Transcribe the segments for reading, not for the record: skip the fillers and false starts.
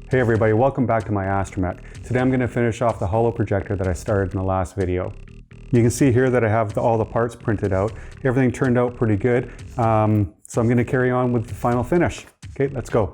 Hey everybody, welcome back to my Astromech. Today I'm going to finish off the Holo Projector that I started in the last video. You can see here that I have all the parts printed out. Everything turned out pretty good, so I'm going to carry on with the final finish. Okay, let's go.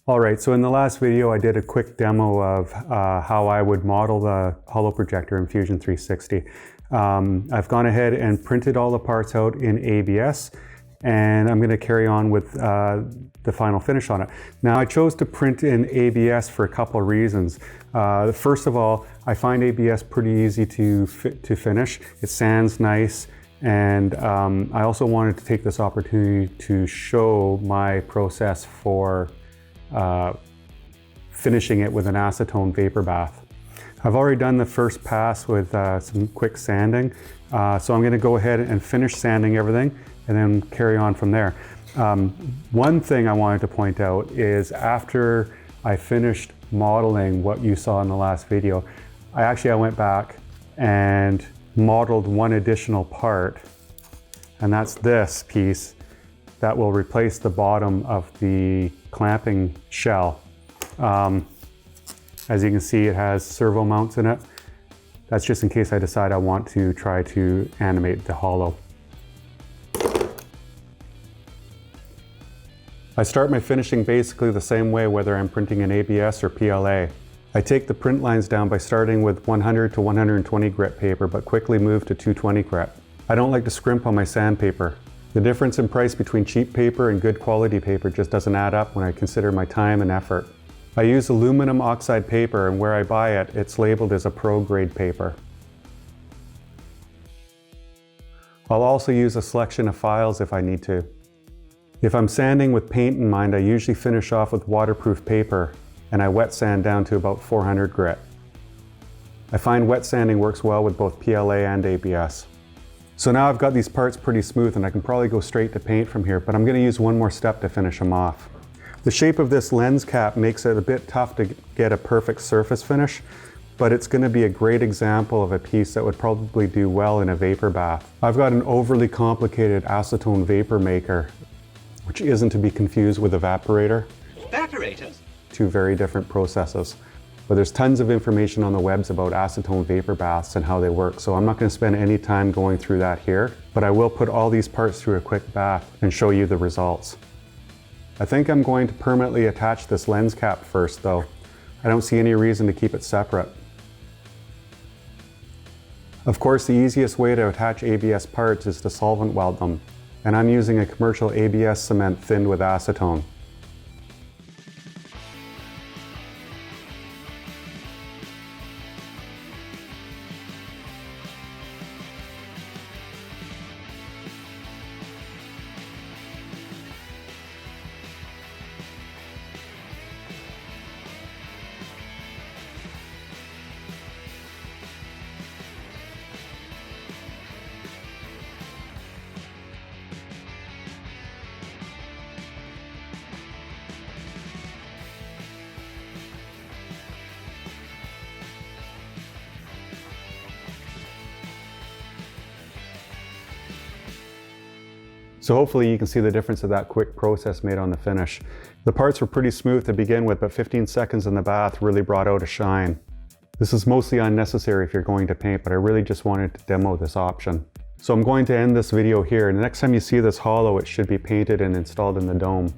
Alright, so in the last video I did a quick demo of how I would model the Holo Projector in Fusion 360. I've gone ahead and printed all the parts out in ABS, and I'm going to carry on with the final finish on it. Now I chose to print in ABS for a couple of reasons. First of all, I find ABS pretty easy to finish. It sands nice, and I also wanted to take this opportunity to show my process for finishing it with an Acetone Vapor Bath. I've already done the first pass with some quick sanding, so I'm going to go ahead and finish sanding everything and then carry on from there. One thing I wanted to point out is after I finished modeling what you saw in the last video, I went back and modeled one additional part, and that's this piece that will replace the bottom of the clamping shell. As you can see, it has servo mounts in it. That's just in case I decide I want to try to animate the Holo. I start my finishing basically the same way whether I'm printing in ABS or PLA. I take the print lines down by starting with 100 to 120 grit paper, but quickly move to 220 grit. I don't like to scrimp on my sandpaper. The difference in price between cheap paper and good quality paper just doesn't add up when I consider my time and effort. I use aluminum oxide paper, and where I buy it, it's labeled as a pro grade paper. I'll also use a selection of files if I need to. If I'm sanding with paint in mind, I usually finish off with waterproof paper, and I wet sand down to about 400 grit. I find wet sanding works well with both PLA and ABS. So now I've got these parts pretty smooth and I can probably go straight to paint from here, but I'm going to use one more step to finish them off. The shape of this lens cap makes it a bit tough to get a perfect surface finish, but it's going to be a great example of a piece that would probably do well in a vapor bath. I've got an overly complicated acetone vapor maker, which isn't to be confused with evaporator. Evaporators? Two very different processes. But there's tons of information on the webs about acetone vapor baths and how they work, so I'm not going to spend any time going through that here, but I will put all these parts through a quick bath and show you the results. I think I'm going to permanently attach this lens cap first though. I don't see any reason to keep it separate. Of course, the easiest way to attach ABS parts is to solvent weld them, and I'm using a commercial ABS cement thinned with acetone. So hopefully you can see the difference of that quick process made on the finish. The parts were pretty smooth to begin with, but 15 seconds in the bath really brought out a shine. This is mostly unnecessary if you're going to paint, but I really just wanted to demo this option. So I'm going to end this video here, and the next time you see this Holo, it should be painted and installed in the dome.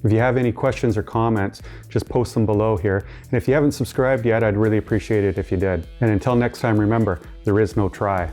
If you have any questions or comments, just post them below here. And if you haven't subscribed yet, I'd really appreciate it if you did. And until next time, remember, there is no try.